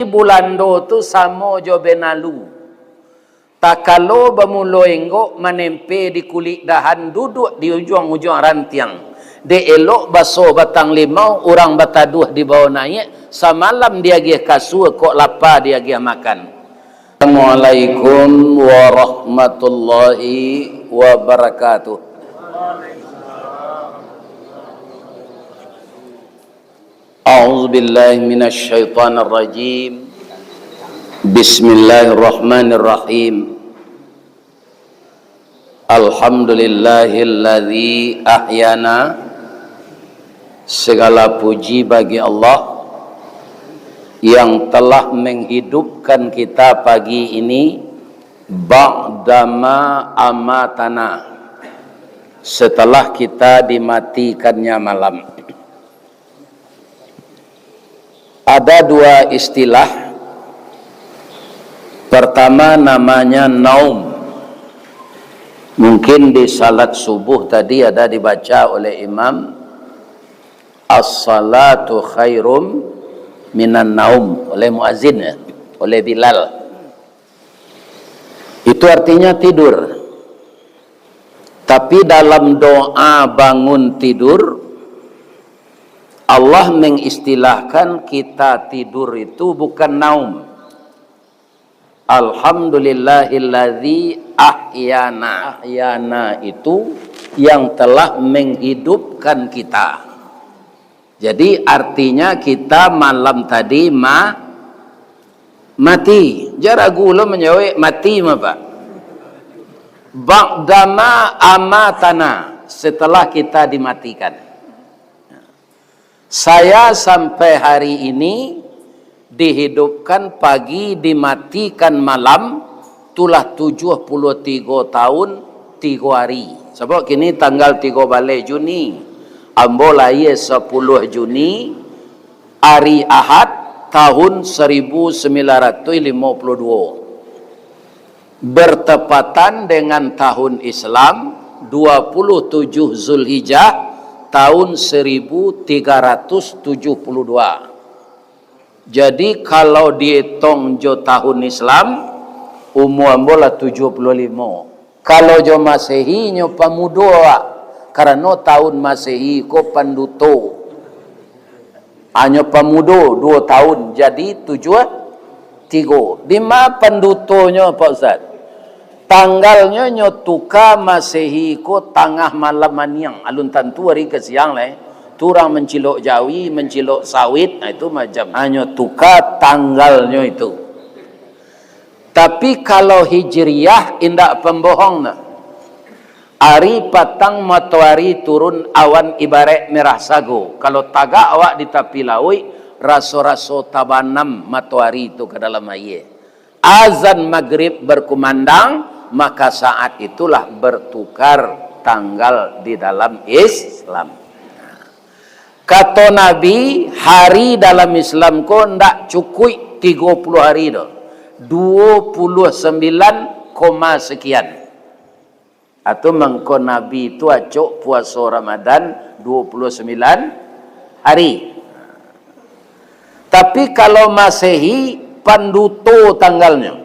Bulan do tu samo jo benalu. Tak kalau bermula enggok menempe di kulit dahan duduk di ujung-ujung rantiang. De elok baso batang limau orang bataduh di bawah naik. Semalam dia gih kasur kok lapar dia gih makan. Assalamualaikum warahmatullahi wabarakatuh. A'udzubillahi minasyaitonir rajim. Bismillahirrahmanirrahim. Alhamdulillahilladzi ahyana. Segala puji bagi Allah yang telah menghidupkan kita pagi ini ba'dama amatana, setelah kita dimatikannya malam. Ada dua istilah. Pertama namanya naum. Mungkin di salat subuh tadi ada dibaca oleh imam, as-salatu khairum minan naum, oleh muazzin ya, oleh Bilal. Itu artinya tidur. Tapi dalam doa bangun tidur, Allah mengistilahkan kita tidur itu bukan naum. Alhamdulillahilladzi ahyana. Ahyana itu yang telah menghidupkan kita. Jadi artinya kita malam tadi mati. Jaragu lo menjawab mati apa? Ba'dama amatana, setelah kita dimatikan. Saya sampai hari ini dihidupkan pagi, dimatikan malam, tulah 73 tahun 3 hari. Sebab kini tanggal 3 balai Juni, ambo lahir 10 Juni, hari Ahad tahun 1952. Bertepatan dengan tahun Islam 27 Zulhijjah tahun 1372. Jadi kalau dihitung jo tahun Islam, umur ambola 75. Kalau jo Masehi nyo pamuda, karena tahun Masehi ko panduto. Hanya pamuda 2 tahun, jadi 3. Di mana pandutonya Pak Ustaz? Tanggalnya nyotuka Masehi ko tengah malam maniang, alun tentu hari ke siang lah. Turang mencilok jawi, mencilok sawit, itu macam hanya tuka tanggalnya itu. Tapi kalau hijriyah indak pembohong nah. Hari patang matahari turun awan ibarat merah sago. Kalau tagak awak di tepi laut, raso-raso tabanam matahari itu ke dalam air. Azan maghrib berkumandang, maka saat itulah bertukar tanggal di dalam Islam. Kata Nabi, hari dalam Islam ko ndak cukup 30 hari dah. 29, sekian. Atau mengko Nabi itu acok puasa Ramadan 29 hari. Tapi kalau Masehi panduto tanggalnya.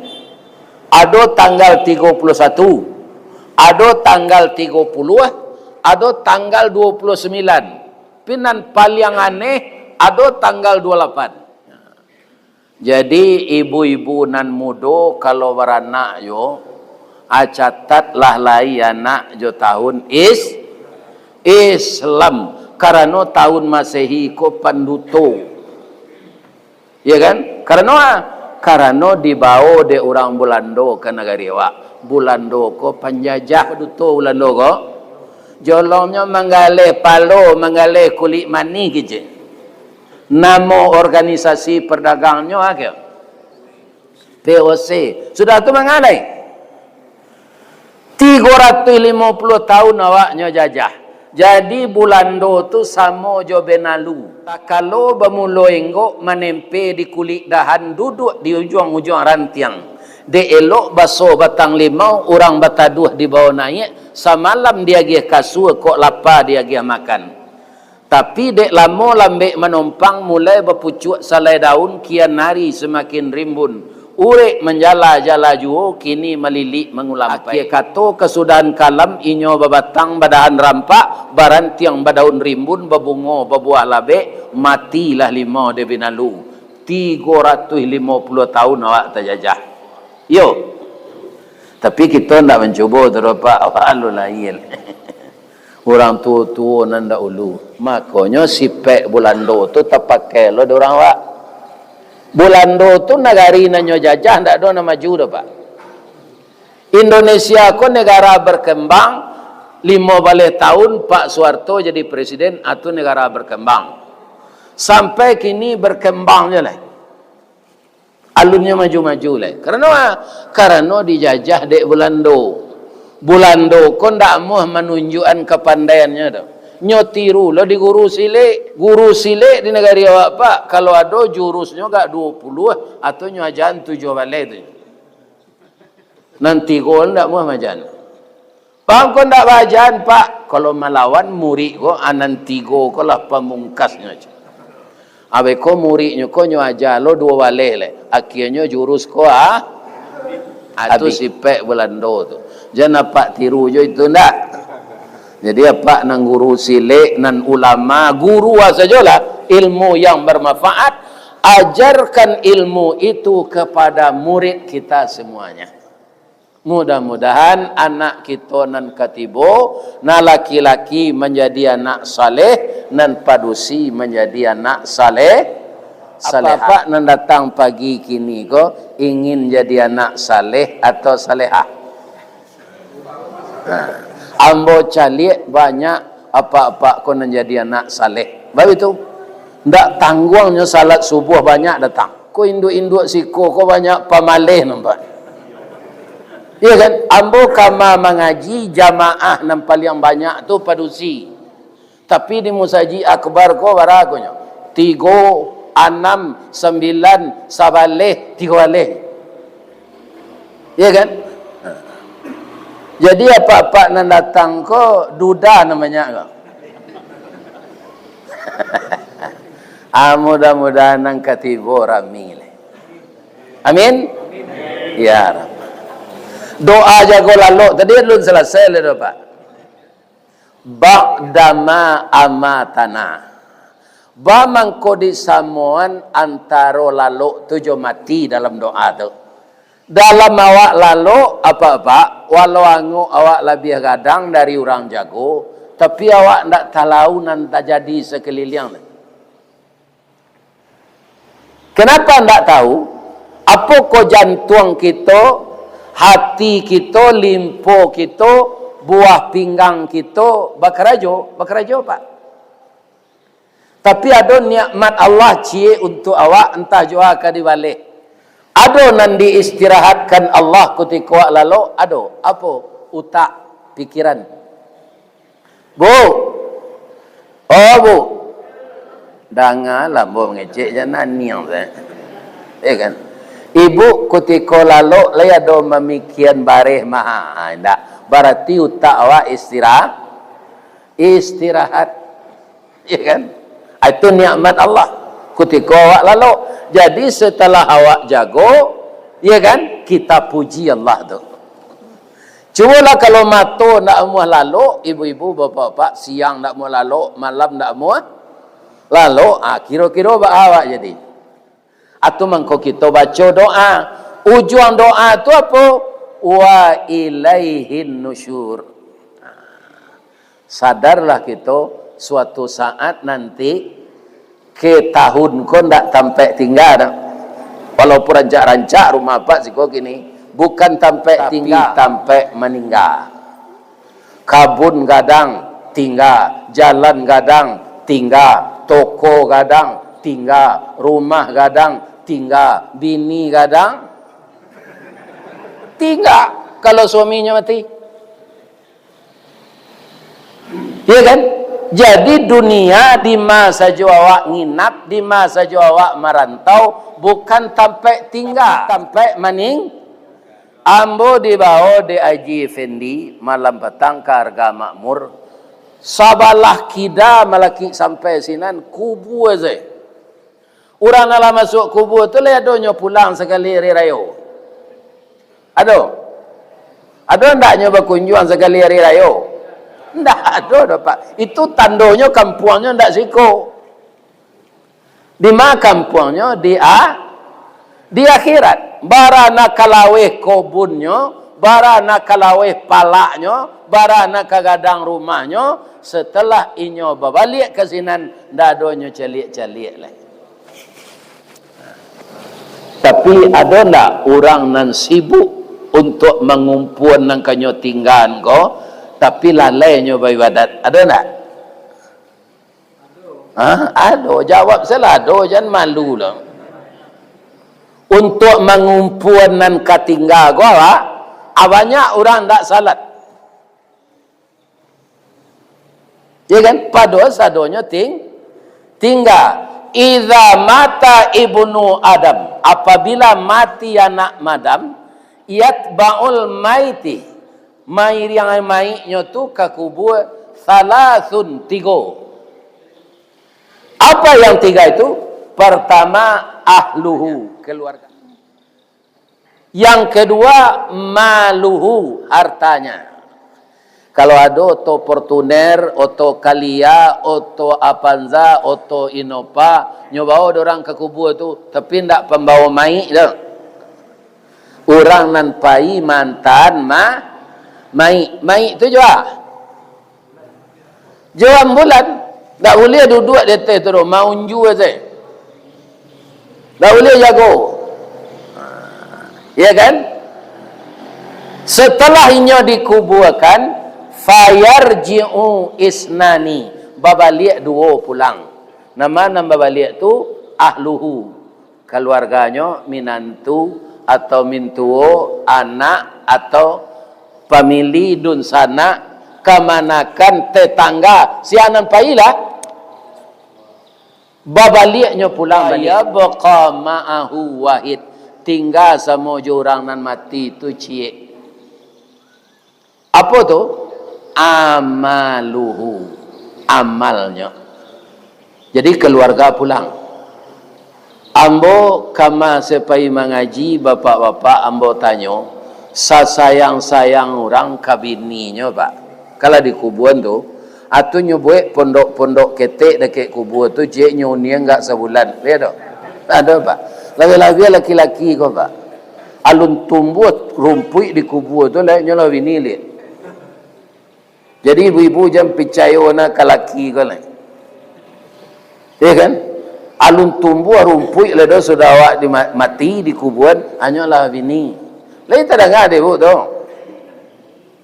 Ada tanggal 31, ada tanggal 30, ada tanggal 29. Pinan paling aneh ada tanggal 28. Jadi ibu-ibu nan mudo kalau beranak yo acatatlah lai anak jo tahun Islam, karena tahun Masehi ko panduto. Ya kan? Karena dibawa de orang Bulando ke negara awak. Bulando ko penjajah duto Bulando ko. Jolongnya menggalih palo, menggalih kulit mani gitu. Nama organisasi perdagangnya apa? POC. Sudah tu menggalih. 350 tahun awaknya jajah. Jadi Bulando tu sama jo benalu. Tak kalau bermula enggok menempe di kulit dahan duduk di ujung-ujung rantiang. De elok baso batang limau orang bataduh di bawah naik. Semalam dia gih kasur kok lapar dia gih makan. Tapi dek lama lambek menumpang mulai berpucuk salai daun, kian hari semakin rimbun. Urek menjala-jala juo, kini melilik mengulampai. Akhir kata kesudahan kalam, inyo babatang badahan rampak, barantiang badaun rimbun, babungo, babuah labek, matilah 5 de binalu. 350 tahun awak terjajah. Yo. Tapi kita tak mencuba terdapat awak alulail. Orang tua-tua nanda ulu. Makanya sipek Bulando tu terpakai lo orang awak. Bulando tu negari nanyo jajah ndak ada nama maju dah pak. Indonesia ko negara berkembang 5 balik tahun Pak Soeharto jadi presiden atau negara berkembang. Sampai kini berkembang je lah. Alunnya maju-maju lah. Karena dijajah dek Bulando. Bulando ko ndak mau menunjukkan kepandaiannya dah. Nyo tiru lo di guru silik di negara awak pak. Kalau ada jurusnya gak 20 atau nyo ajan 7 balik tu. Nanti ko ndak mau majan. Bang ko ndak bajan pak. Kalau melawan murid ko nanti ko lah pamungkasnya. Abe ko muridnya ko nyo aja lo 2 balik le. Akhirnya jurus ko atau sipek Bulando tu. Jangan pak tiru jo itu ndak. Jadi apa nang guru silik nan ulama guru sajalah ilmu yang bermanfaat, ajarkan ilmu itu kepada murid kita semuanya. Mudah-mudahan anak kita nan katibo, na laki-laki menjadi anak saleh, nan padusi menjadi anak saleh. Apa nan datang pagi kini ko ingin jadi anak saleh atau salehah? Ambo calik banyak apa-apa ko nan jadi anak saleh. Baik itu. Ndak tangguangnya salat subuh banyak datang. Ko induk-induk siko ko banyak pamaleh nampak. Iya kan? Ambo kama mengaji jamaah nan paling banyak tu padusi. Tapi di musaji akbar ko barakonya. 3, 6, 9, sabaleh, 3 baleh. Iya kan? Jadi apa-apa nan datang ko duda namanya ko. Mudah-mudahan nang katibo rami. Amin. Ya Rabb. Doa jago lalu tadi belum selesai le Pak. Ba'dama amatana. Ba mangko disamuan antara lalu tujuh mati dalam doa tu. Dalam awak lalu apa-apa, walau angu awak lebih gadang dari orang jago, tapi awak ndak tahu nan tak jadi sekeliling. Kenapa ndak tahu? Apa ko jantung kita, hati kita, limpo kita, buah pinggang kita bakarajo Pak. Tapi ada nikmat Allah cie untuk awak entah jua ka dibalik. Ada nan diistirahatkan Allah ketika lalu, ada apa? Utak, pikiran. Bu. Oh bu. Dangalah bu ngecek jangan niang saya. Kan? Ibu ketika lalu lay ada memikian bareh maha. Ndak. Berarti utak awak istirahat. Ya kan? Itu nikmat Allah ketika awak lalu. Jadi setelah awak jago, ya kan, kita puji Allah tu. Cubalah kalau mato nak mau lalu, ibu-ibu, bapak-bapak, siang nak mau lalu, malam nak mau lalu, kira-kira awak jadi. Atau mangko kita baca doa. Ujung doa tu apa? Wa ilaihin nusyur. Sadarlah kita suatu saat nanti ke tahun ko ndak sampai tinggal dah. Walaupun rancak-rancak rumah pak siko gini, bukan sampai tinggal, sampai meninggal. Kabun gadang tinggal, jalan gadang tinggal, toko gadang tinggal, rumah gadang tinggal, bini gadang tinggal kalau suaminya mati. Iya kan? Jadi dunia di masa awak nginap, di masa awak merantau, bukan sampai tinggal, sampai mening. Ambo dibawa di Haji Effendi malam petang ke harga makmur sabalah kida malaki sampai sinan kubur aja. Orang nak masuk kubur tu lah adonyo pulang sekali hari raya. Ada ndaknya berkunjung sekali hari raya? Ndak ada Pak. Itu tandanya kampungnya ndak siko. Di mana kampungnya? Di akhirat. Barana kalaweh kobunnya, barana kalaweh palaknya, barana kagadang rumahnya, setelah inyo babalik ke sinan, ndak adonyo celik-celik lah. Tapi ada ndak orang nan sibuk untuk mengumpul nang kanyo tinggal ko, tapi lalainya beribadat? Ada ndak? Ada. Jawab salah. Ada, jangan malu lah. Untuk mengumpul nan katinggal ko, banyak orang ndak salat. Ya kan? Pada sadonya tinggal. Idza mata ibnu Adam, apabila mati anak Adam, yatba'ul maiti, mayit yang mayitnya tu ke kubur, salasun, 3. Apa yang 3 itu? Pertama, ahluhu, keluarga. Yang kedua, maluhu, hartanya. Kalau ada oto Fortuner, oto Kalia, oto Avanza, oto Innova, nyobawa orang ke kubur tu, tapi ndak pembawa mayit dah. Orang nan pai mantan mayit tu jual bulan, ndak boleh duduk di atas tu, mau unju aja. Ndak boleh jago. Ya kan? Setelah inya dikuburkan, fayarji'u isnani, babalik 2 pulang. Nama babalik tu ahluhu, keluarganya, minantu atau mintuo, anak atau famili dun sana, kemanakan tetangga si anan pailah babaliknya pulang balik. Ya baqa ma'ahu wahid, tinggal sama orang nan mati tu cie. Apa tu? Amaluhu, amalnya. Jadi keluarga pulang. Ambo kama sepai mengaji bapak-bapak, ambo tanyo, sasayang-sayang orang kabininya Pak. Kalau di kuburan tu, atu nyobuek pondok-pondok ketek dekat kubur tu, je nyonia enggak sebulan. Lihat tak? Ada Pak. Lagi-lagi laki-laki kau Pak. Alun tumbuh rumput di kubur tu, lainnya bini lihat. Jadi ibu-ibu jangan percaya nak kalaki kau lah. Ya kan? Alun tumbuh rumput ledo sudah awak mati di kuburan, hanyalah bini. Lain tak dengar dia bu tu.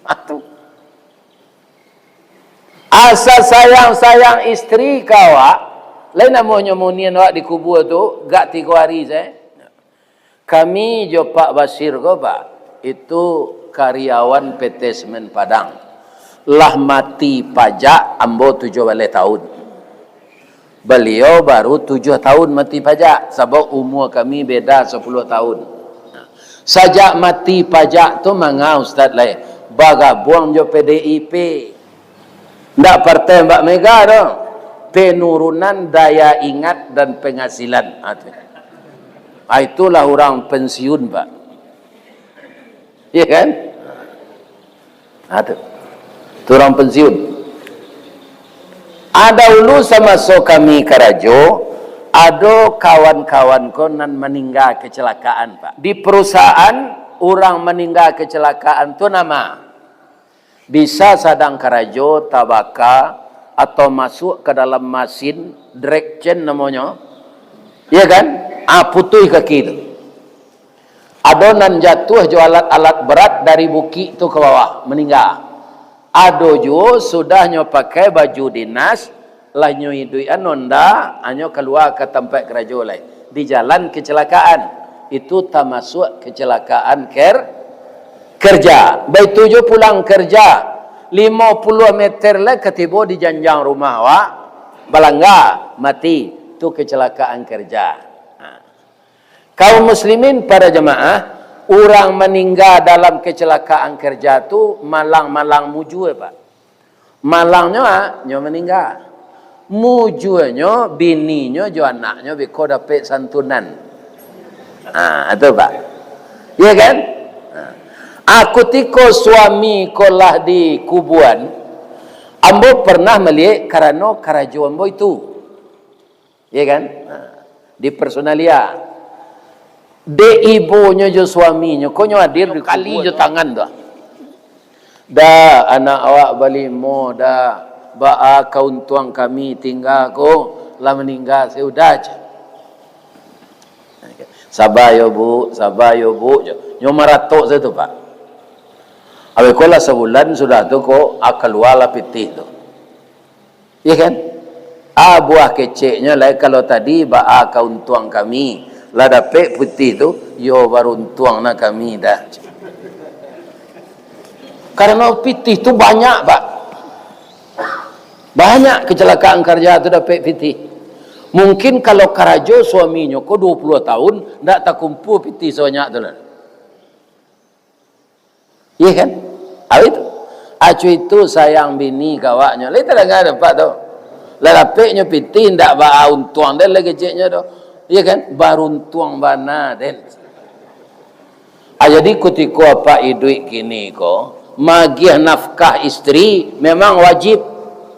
Atu. Asa sayang isteri kau lain namanya munian awak di kubur tu, gak 3 hari saya. Kami jo Pak Basir kau Pak, itu karyawan PT Semen Padang. Lah mati pajak ambo 7 tahun. Beliau baru 7 tahun mati pajak, sebab umur kami beda 10 tahun. Sajak mati pajak tu manga Ustaz lain bagabung jo PDIP, ndak partai Mbak Mega dah. Penurunan daya ingat dan penghasilan. Itulah orang pensiun Pak. Ya kan? Itu orang pensiun. Ada ulu sama so kami karajo, ada kawan-kawan konan meninggal kecelakaan Pak. Di perusahaan orang meninggal kecelakaan tu nama bisa sadang karajo tabaka atau masuk ke dalam mesin drag chain namanya. Ya kan? Putih kaki itu. Ada nan jatuh jo alat-alat berat dari bukit tu ke bawah meninggal. Ado jo sudahnya pakai baju dinas, lah nyoi anonda, anyo keluar ke tempat kerja lain. Di jalan kecelakaan. Itu termasuk kecelakaan kerja. Baik tujuh pulang kerja. 50 meter lah ketiba di janjang rumah awak. Balangga mati. Itu kecelakaan kerja. Kaum muslimin para jemaah, orang meninggal dalam kecelakaan kerja tu malang-malang muju Pak. Malangnya nyo meninggal. Mujuannya bininya jo anaknya beko dapat santunan. Itu Pak. Iya kan? Aku tiko suami kolah di kubuan. Ambo pernah melihat karena karajo ambo itu. Iya kan? Di personalia. De ibunya jo suaminya. Kau nyo hadir di kali jo tangan tu. Dah anak awak balik mo dah. Ba'a kaun tuang kami tinggal ko lah meninggal sudah aja. Sabar yo bu, nyo maratok tu Pak. Awe ko lah sebulan sudah tu ko keluar lah pitih tu. Iya kan? Buah keceknya lah kalau tadi ba'a kaun tuang kami lah dapat putih tu yo baru tuang na kami dah. Karena pitih tu banyak Pak. Banyak kecelakaan kerja tu dapat pitih. Mungkin kalau karajo suaminya ko 20 tahun ndak tak kumpul pitih sebanyak tu lah. Iya kan? Itu. Acu itu sayang bini kawaknya. Lai tak ada Pak tu. Lai dapatnya pitih ndak ba untuang dan lagi keceknya tu. Iya kan? Baru untuang bana den. Jadi ketika apa hidup kini ko magiah nafkah istri memang wajib.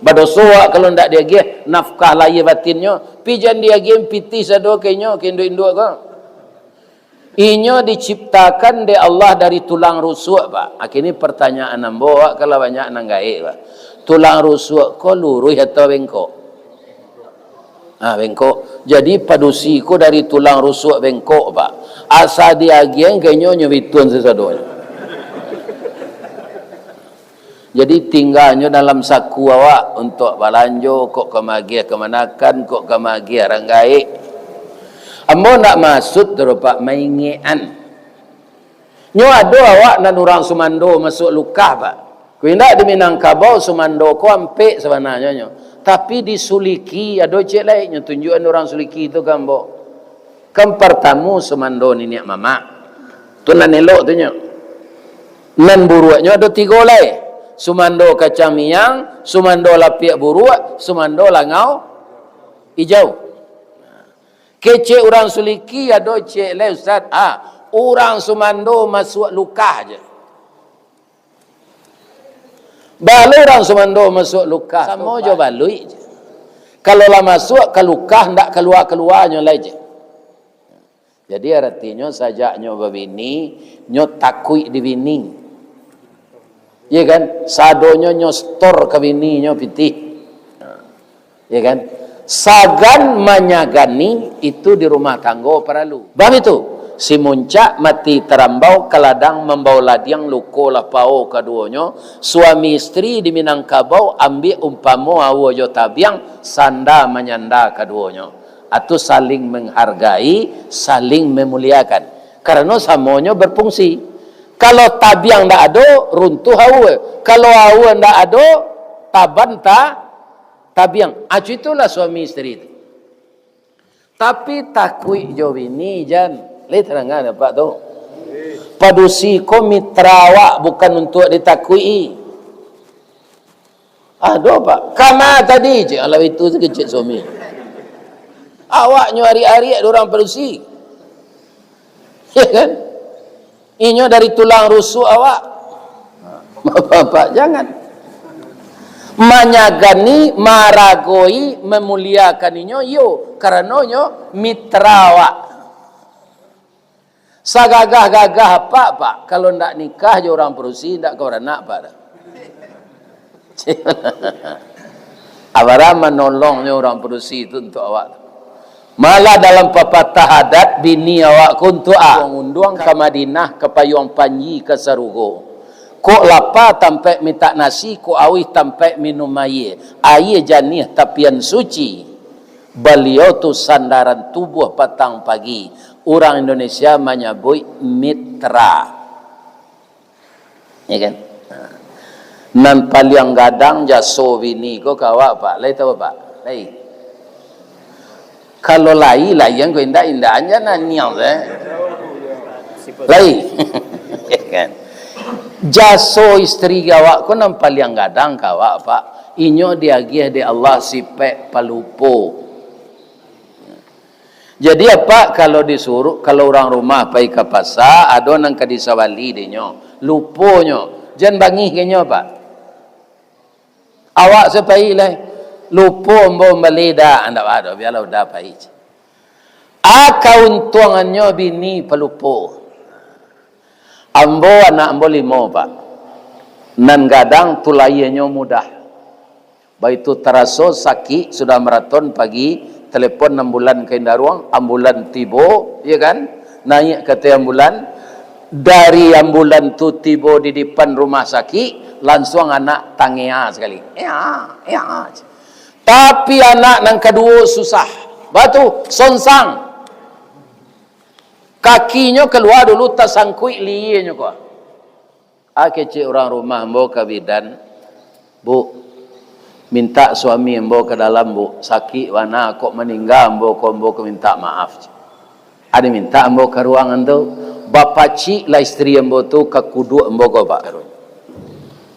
Badosoa kalau ndak dia gih nafkah lahir batinnya pijan dia gih piti sado kenyo kendo-indo ko. Inyo diciptakan de Allah dari tulang rusuk Pak. Akhirnya pertanyaan ambo kalau banyak nang gaib Pak. Tulang rusuk ko luruh atau bengkok? Bengkok. Jadi padusi ko dari tulang rusuk bengkok Pak. Asa dia gih kenyo nyewitun sesadonya. Jadi tinggalnya dalam saku awak untuk balanjo kok kemagia kemanakan kok kemagia ranggai. Ambo nak masuk terupa maingian. Nyo ado awak nan orang Sumando masuk luka Pak. Ku indak di Minangkabau Sumando ko ampe sebenarnya nyo. Tapi di Suliki ado cek lain nyo tunjukan orang Suliki itu gambo. Kan pertama Sumando ni niak mama. Tu nan elok tu nyo. Nan buruaknya ada 3 lain. Sumando kacang miang, Sumando lapiak buruak, Sumando langau hijau. Kece orang Suliki ada cek le Ustaz. Orang Sumando masuk luka aja. Balu orang Sumando masuk luka. Sama je balui je. Kalau lah masuk ke luka ndak keluar-keluarnya lah je. Jadi artinya sajaknya babini nyo takui di bini. Ya kan? Sadonya nyostor ke bininya pitih. Ya kan? Sagan manyagani itu di rumah tangga perlu. Bab itu si muncak mati terambau keladang membau ladiang luko lapau keduanya. Suami istri di Minangkabau ambil umpamo awo tabiang sanda menyanda keduanya. Atau saling menghargai, saling memuliakan. Karena semuanya berfungsi. Kalau tabiang ndak ada, runtuh awe. Kalau awe ndak ada, taban tabiang. Acu itulah suami istri itu. Tapi takui jo bini jan. Lihat terangan Pak tu. Padusi ko mitrawak bukan untuk ditakui. Aduh Pak. Kama tadi je. Kalau itu sekecil suami. Awaknya hari-hari ada orang padusi. Ya kan? Inyo dari tulang rusuk awak. Bapak jangan. Manyagani, maragoi, memuliakan inyo yo. Karena inyo mitrawak. Sagagah-gagah apa Pak? Kalau ndak nikah je orang perusi, ndak kau anak Pak. Abara menolongnya orang perusi itu untuk awak. Malah dalam pepatah adat bini awak kuntu unduang ke Madinah ke Payung Panji ke Sarugo. Kok lapar tampai minta nasi, kok awih tampai minum air. Air janih tapian suci. Beliau tu sandaran tubuh petang pagi. Orang Indonesia menyebut mitra. Ya kan? Nan paling gadang jaso bini kok kawak Pak. Lai tahu Pak? Lai. Kalau lai yang kau indah aja nanyang Lai. Kan? jaso istri awak ko nang paliang gadang kawak pak inyo diagih di Allah sipek palupo. Jadi apa kalau disuruh kalau orang rumah pai ke pasar ada nang kadisawali dinyo luponyo jan bangih kenyo pak awak sepai lai lupo mbo melida anda ada biarlah udah pai akauntuangannya bini pelupo ambo anak ambo 5 pak nan gadang tulayanya mudah baitu teraso sakit sudah maraton pagi telepon ambulan ke Indaruang ambulan tibo ya kan naik ke ambulan dari ambulan tu tibo di depan rumah sakit langsung anak tangea sekali ya tapi anak nang kedua susah batu sonsang kakinya keluar dulu tasangkui liye kok kecil orang rumah mbok kabidan bu minta suami mbok ke dalam bu sakit wana kok meninggal mbok minta maaf ada minta mbok ke ruangan tu bapa cik lah istri mbok tu ke kudu mbok ko pak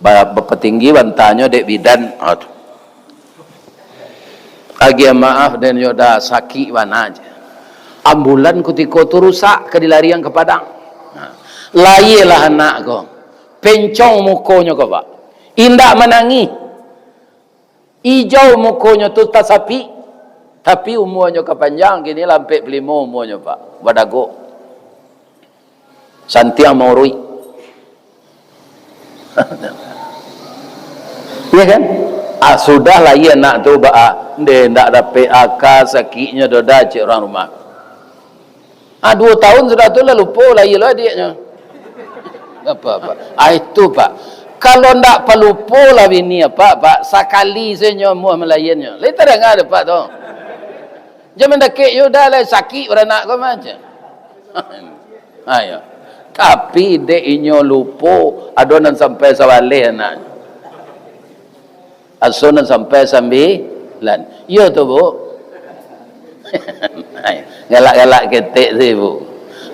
bapa tinggi bantanya dek bidan agi maaf dan yoda sakit wana aja ambulan kutiko tu rusak ke dilarian ke Padang layelah anak ko pencong mukonya ko pak indah menangis hijau mukonya tu tak sapi tapi umurnya kepanjang gini lampai pelimo umurnya pak badago santiang maurui iya kan sudahlah iya nak tu ba nde ndak dapat akal sakitnya doda cik orang rumah 2 tahun sudah tu lah lupa lah iya lah dia apa itu pak kalau ndak pelupo lah bini apa pak sekali saja muah melayannya lain tak ada pak tu jangan dekik you dah lah sakit beranak kau macam ayo tapi dek inyo lupo adonan sampai sawalih anak asonan sampai 9 yo tu bu galak-galak ketek sih bu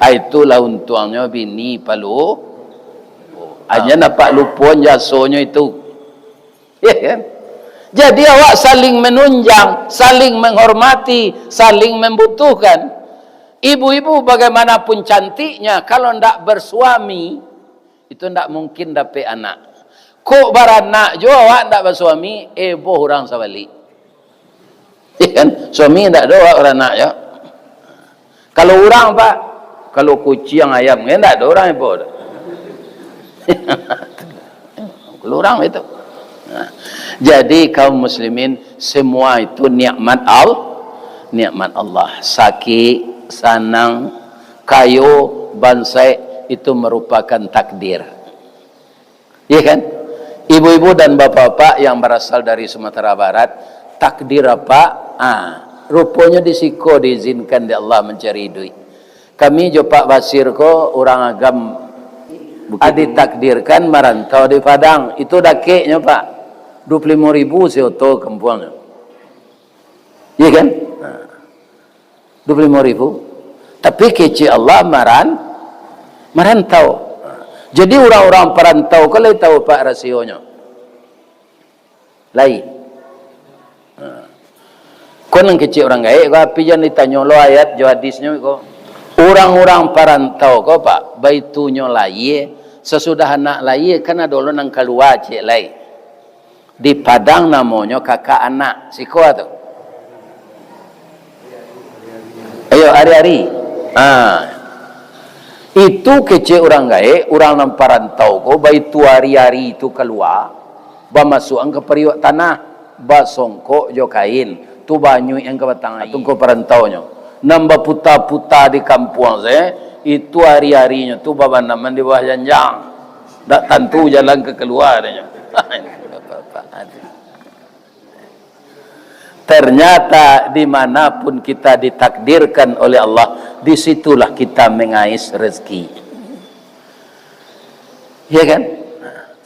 itulah untungnya bini palu hanya nampak lupuan jasonya itu ya kan jadi awak saling menunjang saling menghormati saling membutuhkan ibu-ibu bagaimanapun cantiknya kalau ndak bersuami itu ndak mungkin dapat anak kok beranak jo awak ndak bersuami boh orang sawali ya kan suami ndak ada orang anak ya kalau orang pak kalau kucing ayam ndak ada orang ibu kelurang itu jadi kaum muslimin semua itu nikmat Allah sakit sanang kayu bansai itu merupakan takdir ya kan ibu-ibu dan bapak-bapak yang berasal dari Sumatera Barat takdir apa rupanya disiko diizinkan di Allah mencari duit kami jo Pak Basir ko orang agam ditakdirkan merantau di Padang itu dakeknya pak 25.000 seoto kempuangnya iya kan 25.000 tapi kece Allah merantau jadi orang-orang perantau kalau tahu pak rasionya lain kau nang kece orang gaya tapi jangan ditanya lo ayat jo hadisnya kok orang-orang perantau kau pak baitunya lain sesudah anak lahir kan ada orang nang keluar cik lai di Padang namanya kakak anak siko tu ayo hari-hari itu kecil orang gae orang nang parantau ko baitu hari-hari itu keluar bamasukan ke periuk tanah basongko jo kain tu banyu yang ke batang tu ko parantaunya nambah puta-puta di kampung saya itu hari-harinya tu baba naman di bawah janjang tak tentu jalan ke keluarnya ternyata dimanapun kita ditakdirkan oleh Allah disitulah kita mengais rezeki ya kan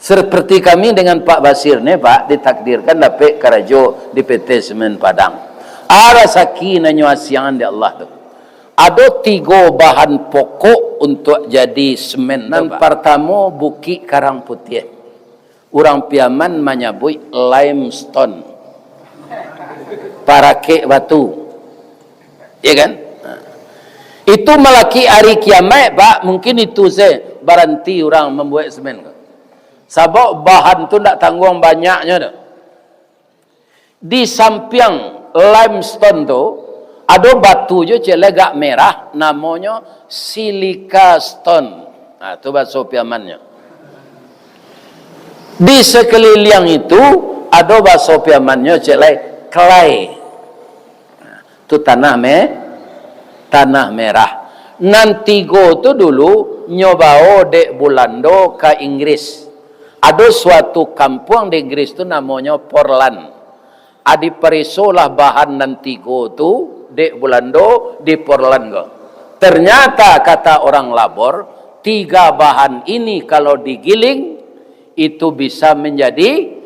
seperti kami dengan Pak Basir nih Pak ditakdirkan dapat karajo di PT Semen Padang ada sakinah nyuasian di Allah tu ada 3 bahan pokok untuk jadi semen. Dan pertama Bukit Karang Putih. Orang Piaman menyebut limestone. Parakek batu. Ya kan? Itu melaki hari kiamat, Pak. Mungkin itu saya berhenti orang membuat semen. Sebab bahan tu tak tanggung banyaknya. Di samping limestone tu, ada batu je celegak merah, namanya silica stone. Nah, itu bahasa Piamannya. Di sekeliling itu, ada bahasa Piamannya celeg clay. Nah, itu tanah merah. Nanti go tu dulu nyobao dek Bulando ke Inggris. Ada suatu kampung di Inggris tu namanya Portland. Adi perisolah bahan nanti go tu dek Bulando di Portland go. Ternyata kata orang labor, 3 bahan ini kalau digiling itu bisa menjadi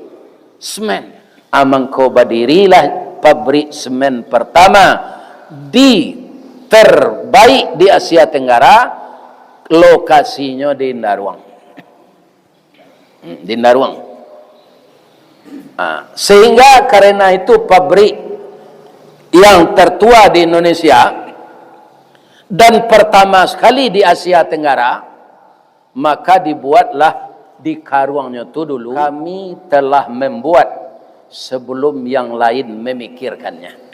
semen. Amangko badirilah pabrik semen pertama terbaik di Asia Tenggara, lokasinya di Ndaruang. Di Ndaruang. Sehingga karena itu pabrik yang tertua di Indonesia dan pertama sekali di Asia Tenggara, maka dibuatlah di Karuangnya itu dulu. Kami telah membuat sebelum yang lain memikirkannya.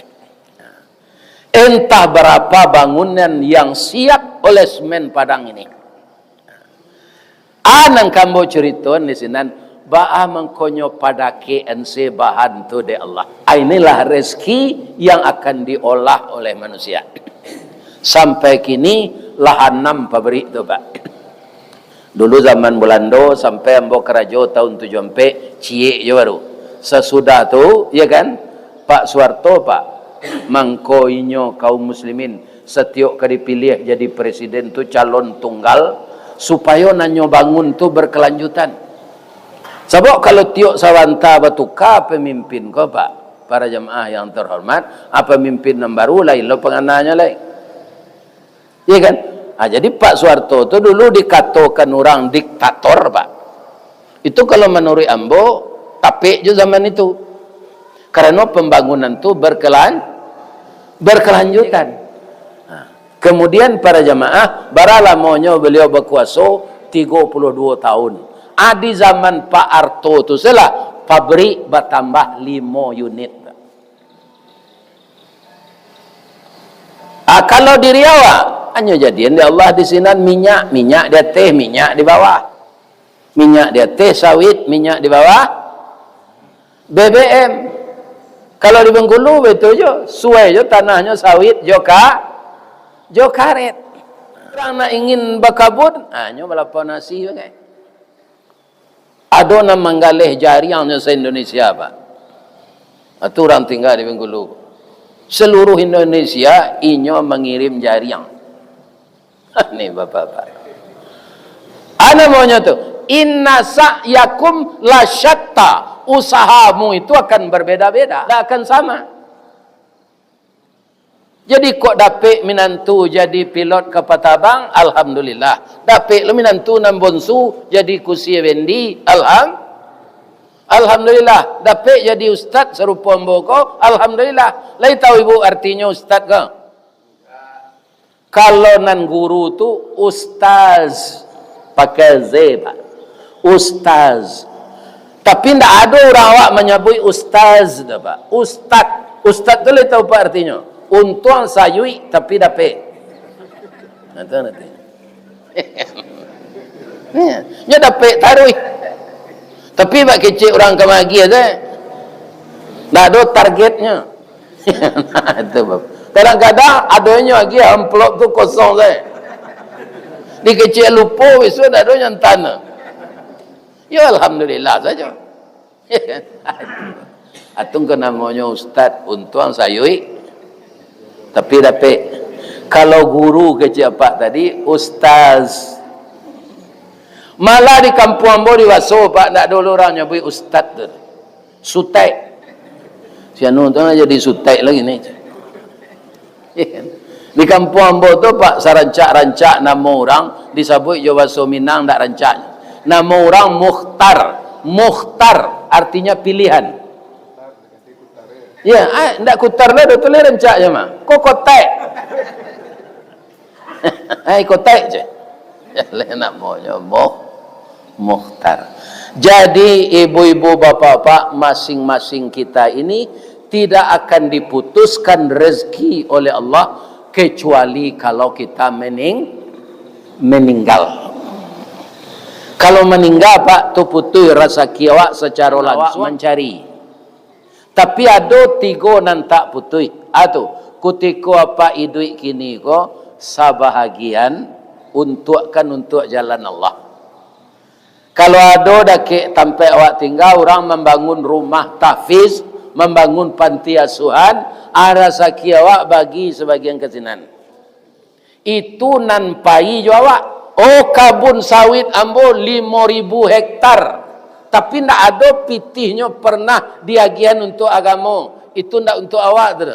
Entah berapa bangunan yang siap oleh semen Padang ini. Anang kamu cerita di sini, ba'a mengkonyo pada KNC bahan tu de Allah. Inilah rezeki yang akan diolah oleh manusia. Sampai kini lahan 6 pabrik tu, Pak. Dulu zaman Belanda sampai ambo kerajo tahun 74 cie je baru. Sesudah tu, ya kan, Pak Suharto, Pak, mangkoinyo kaum muslimin setiap kali pilih jadi presiden tu calon tunggal supaya nanyo bangun tu berkelanjutan. Sebab kalau tiok sawanta batuka pemimpin ko, Pak, para jemaah yang terhormat, apa pemimpin yang baru lain lo pengananya lain. Iya kan? Jadi Pak Suharto tu dulu dikatakan orang diktator, Pak. Itu kalau menurut ambo tapi juga zaman itu. Karena pembangunan itu berkelanjutan. Kemudian para jamaah, baralamanya beliau berkuasa 32 tahun. Di zaman Pak Arto itu salah, pabrik bertambah 5 unit. Kalau di Riau, hanya jadian di Allah di sini minyak di atas, minyak di bawah. Minyak di atas, sawit, minyak di bawah. BBM. Kalau di Bengkulu betul je, suai je tanahnya sawit, jo karet. Orang nak ingin berkabut, nyo melapa nasi bagai. Ada nama menggalih jariangnya se-Indonesia, Pak. Itu orang tinggal di Bengkulu. Seluruh Indonesia inyo mengirim jariang. Ini Bapak-bapak. Ana maunya tu, inna sa'yakum la syatta. Usahamu itu akan berbeda-beda, tidak akan sama. Jadi kok dapik minantu jadi pilot kapal tabang, alhamdulillah. Dapik lu minantu nambonsu jadi kursi wendi, alhamdulillah. Dapik jadi ustaz serupa mboko, alhamdulillah. Lai tahu ibu artinya ustaz ke? Kalau nan guru tu ustaz pakai Z, Pak. Ustaz. Tapi tidak ada orang awak menyebut ustaz, Pak. Ustaz tu boleh tahu apa artinya? Untung sayui tapi dapet. Nanti. Nya dapet taruh. Tapi bak kecil orang kemagi aja. Tak ada targetnya. Itu Bapak. Kadang-kadang adanya lagi amplop tu kosong saja. Di kecil lupa besok tak ada yang tanah. Ya alhamdulillah saja. Atung ke namanya ustaz untung sayui tapi dapat. Kalau guru kecil Pak tadi ustaz. Malah di kampung ambo di Waso, Pak, tak ada orang nyebut ustaz tu. Sutai. Si anu tu jadi sutai lagi ni. Di kampung ambo tu pak sarancak-rancak nama orang disebut Jawa Minang tak rancak. Nama orang Mukhtar. Mukhtar artinya pilihan. Ya, ndak kutar lah tu le rancak je mah. Kok kotek. Kotek je. Ya le namanya Mukhtar. Jadi ibu-ibu bapak-bapak masing-masing kita ini tidak akan diputuskan rezeki oleh Allah kecuali kalau kita meninggal. Kalau meninggal pak tu putui rasa kiawak secara langsung mencari. Tapi ada tiga nan tak putui. Atu kutiko apa idui kini ko sabahagian untuk jalan Allah. Kalau ada dak sampai awak tinggal orang membangun rumah tahfiz, membangun panti asuhan, ada saki awak bagi sebagian kesinan. Itu nan pai jo awak. Oh kabun sawit ambo 5.000 hektar. Tapi ndak ada pitihnya pernah diagian untuk agama. Itu ndak untuk awak tu.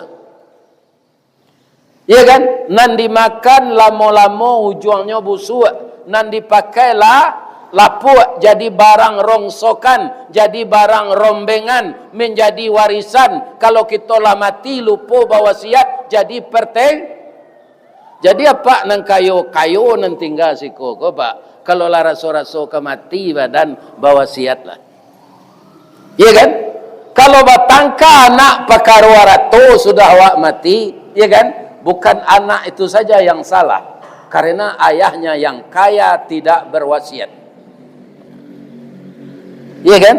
Ya kan? Nan dimakan lama-lama ujungnya busuk. Nan dipakailah lapuk jadi barang rongsokan, jadi barang rombengan, menjadi warisan. Kalau kita lah mati lupa wasiat jadi perteng. Jadi apa nang kayo nang tinggal siko ko pak. Kalau lah raso-raso ke mati badan wasiat lah. Iya kan? Kalau batangka anak pakarwarato sudah awak mati, iya kan? Bukan anak itu saja yang salah. Karena ayahnya yang kaya tidak berwasiat. Iya kan?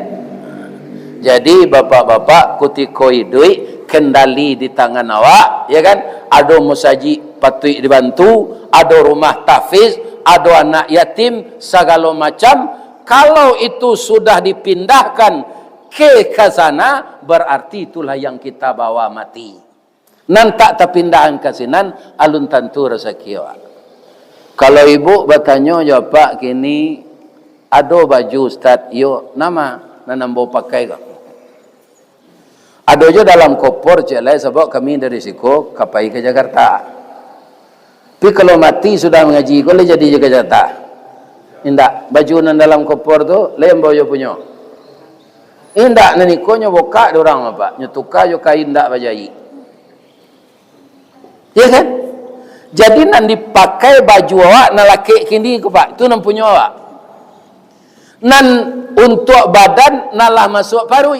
Jadi bapak-bapak kutiko idui kendali di tangan awak, ya kan? Ada musaji patut dibantu, ada rumah tahfiz, ada anak yatim, segala macam. Kalau itu sudah dipindahkan ke sana, berarti itulah yang kita bawa mati. Nan tak terpindahan ke sinan, alun tentu rezeki awak. Kalau ibu bertanya, jawab pak kini ada baju ustaz, yo nama nanambo pakai kok. Ada je dalam kopor celai sebab kami dari Siko kapai ke Jakarta. Tapi kalau mati sudah mengaji, boleh jadi ke Jakarta. Indak baju nan dalam kopor tu lembo yo punya. Indak naniko nyo boka dorang apa? Nyetuka yo kain ndak bajai. Ya kan? Jadi nan dipakai baju awak na laki kini ko pak, itu nan punya awak. Nan untuk badan nalah masuk parui.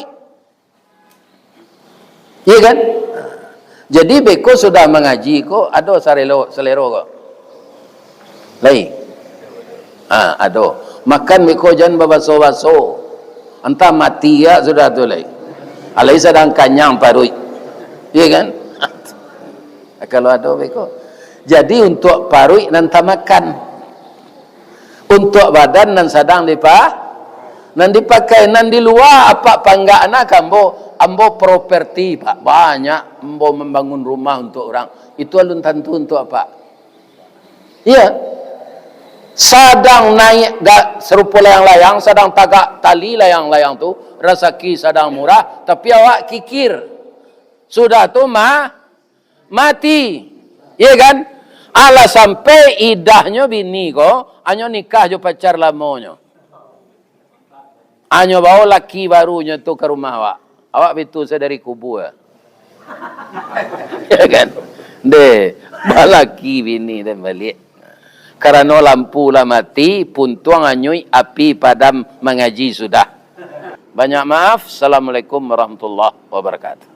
Iya kan? Jadi beko sudah mengaji ko, ada selero ko. Lai. Ada. Makan beko jangan babaso-baso. Entah mati ya sudah tu lai. Alai sedang kanyang parui. Iya kan? Kalau ada beko. Jadi untuk parui nanti makan. Untuk badan nan sedang dipakai nan di luar apa pangga anak ambo properti pak banyak ambo membangun rumah untuk orang itu alun tentu untuk apa? Iya, sedang naik serupa layang-layang, sedang tagak tali layang-layang tu rezeki sedang murah, tapi awak kikir sudah tu mati, iya kan? Ala sampai idahnya bini ko, anyo nikah jo pacar lamonyo. Anyo bawa laki barunya tu ke rumah awak. Awak betul saya dari kubu ya. Ya kan? Deh, balaki bini dan balik. Karena lampu lah mati, puntuang anyui api padam mengaji sudah. Banyak maaf. Assalamualaikum warahmatullahi wabarakatuh.